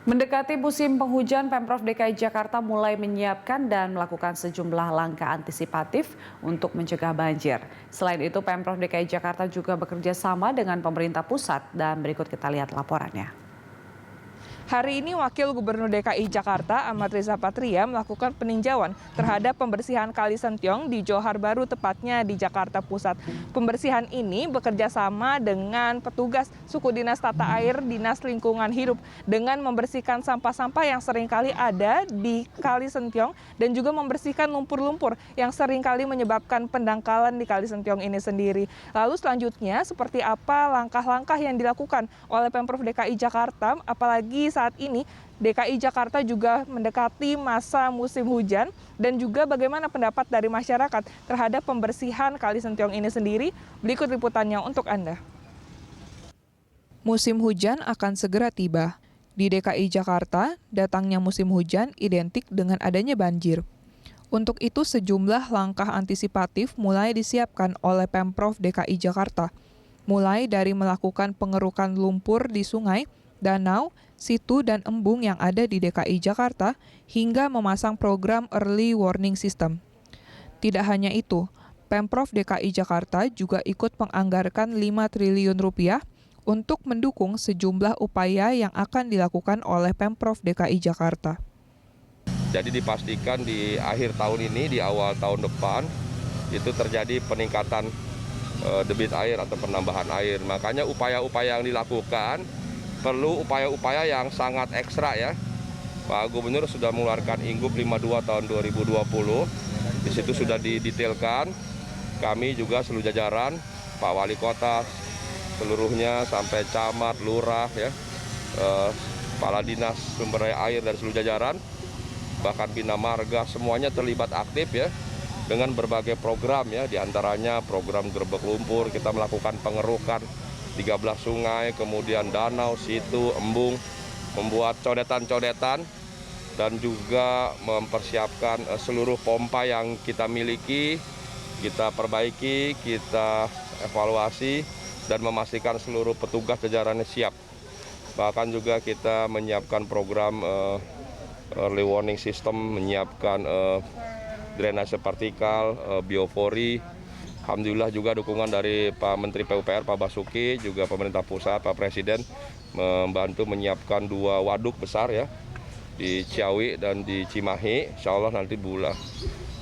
Mendekati musim penghujan, Pemprov DKI Jakarta mulai menyiapkan dan melakukan sejumlah langkah antisipatif untuk mencegah banjir. Selain itu, Pemprov DKI Jakarta juga bekerja sama dengan pemerintah pusat dan berikut kita lihat laporannya. Hari ini Wakil Gubernur DKI Jakarta Ahmad Riza Patria melakukan peninjauan terhadap pembersihan Kali Sentiong di Johar Baru, tepatnya di Jakarta Pusat. Pembersihan ini bekerja sama dengan petugas suku dinas tata air Dinas Lingkungan Hidup dengan membersihkan sampah-sampah yang seringkali ada di Kali Sentiong dan juga membersihkan lumpur-lumpur yang seringkali menyebabkan pendangkalan di Kali Sentiong ini sendiri. Lalu selanjutnya seperti apa langkah-langkah yang dilakukan oleh Pemprov DKI Jakarta, apalagi saat ini DKI Jakarta juga mendekati masa musim hujan dan juga bagaimana pendapat dari masyarakat terhadap pembersihan Kali Sentiong ini sendiri. Berikut liputannya untuk Anda. Musim hujan akan segera tiba. Di DKI Jakarta, datangnya musim hujan identik dengan adanya banjir. Untuk itu sejumlah langkah antisipatif mulai disiapkan oleh Pemprov DKI Jakarta. Mulai dari melakukan pengerukan lumpur di sungai, danau, situ, dan embung yang ada di DKI Jakarta hingga memasang program Early Warning System. Tidak hanya itu, Pemprov DKI Jakarta juga ikut menganggarkan 5 triliun rupiah untuk mendukung sejumlah upaya yang akan dilakukan oleh Pemprov DKI Jakarta. Jadi dipastikan di akhir tahun ini, di awal tahun depan, itu terjadi peningkatan debit air atau penambahan air. Makanya upaya-upaya yang dilakukan perlu upaya-upaya yang sangat ekstra ya. Pak Gubernur sudah mengeluarkan Ingup 52 tahun 2020. Di situ sudah didetailkan. Kami juga seluruh jajaran, Pak Wali Kota seluruhnya sampai camat, lurah ya, kepala dinas sumber daya air dan seluruh jajaran, bahkan Bina Marga semuanya terlibat aktif ya dengan berbagai program ya, diantaranya program gerbek lumpur, kita melakukan pengerukan 13 sungai, kemudian danau, situ, embung, membuat codetan-codetan, dan juga mempersiapkan seluruh pompa yang kita miliki, kita perbaiki, kita evaluasi, dan memastikan seluruh petugas jajarannya siap. Bahkan juga kita menyiapkan program Early Warning System, menyiapkan drainase vertikal, biopori. Alhamdulillah juga dukungan dari Pak Menteri PUPR, Pak Basuki, juga pemerintah pusat, Pak Presiden membantu menyiapkan 2 waduk besar ya di Ciawi dan di Cimahi. Insya Allah nanti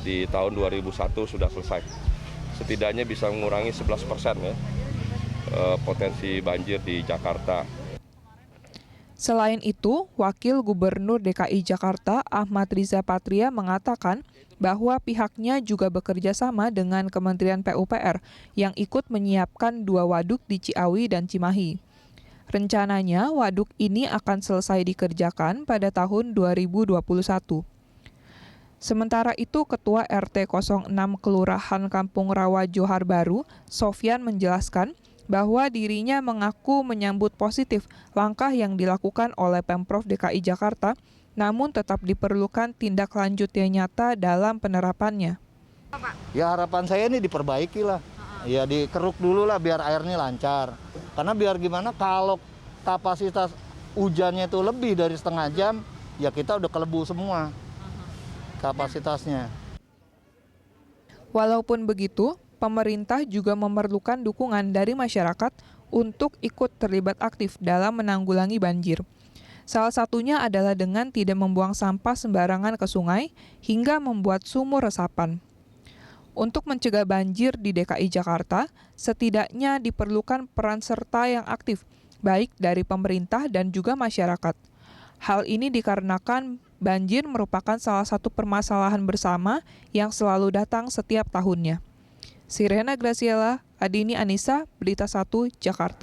di tahun 2001 sudah selesai. Setidaknya bisa mengurangi 11% ya potensi banjir di Jakarta. Selain itu, Wakil Gubernur DKI Jakarta Ahmad Riza Patria mengatakan bahwa pihaknya juga bekerja sama dengan Kementerian PUPR yang ikut menyiapkan 2 waduk di Ciawi dan Cimahi. Rencananya, waduk ini akan selesai dikerjakan pada tahun 2021. Sementara itu, Ketua RT 06 Kelurahan Kampung Rawa Johar Baru, Sofyan menjelaskan bahwa dirinya mengaku menyambut positif langkah yang dilakukan oleh Pemprov DKI Jakarta, namun tetap diperlukan tindak lanjut yang nyata dalam penerapannya. Ya harapan saya ini diperbaiki lah, ya dikeruk dulu lah biar airnya lancar. Karena biar gimana kalau kapasitas hujannya itu lebih dari setengah jam, ya kita udah kelebu semua kapasitasnya. Walaupun begitu, pemerintah juga memerlukan dukungan dari masyarakat untuk ikut terlibat aktif dalam menanggulangi banjir. Salah satunya adalah dengan tidak membuang sampah sembarangan ke sungai hingga membuat sumur resapan. Untuk mencegah banjir di DKI Jakarta, setidaknya diperlukan peran serta yang aktif, baik dari pemerintah dan juga masyarakat. Hal ini dikarenakan banjir merupakan salah satu permasalahan bersama yang selalu datang setiap tahunnya. Sirena Graciela, Adini Anissa, Berita 1, Jakarta.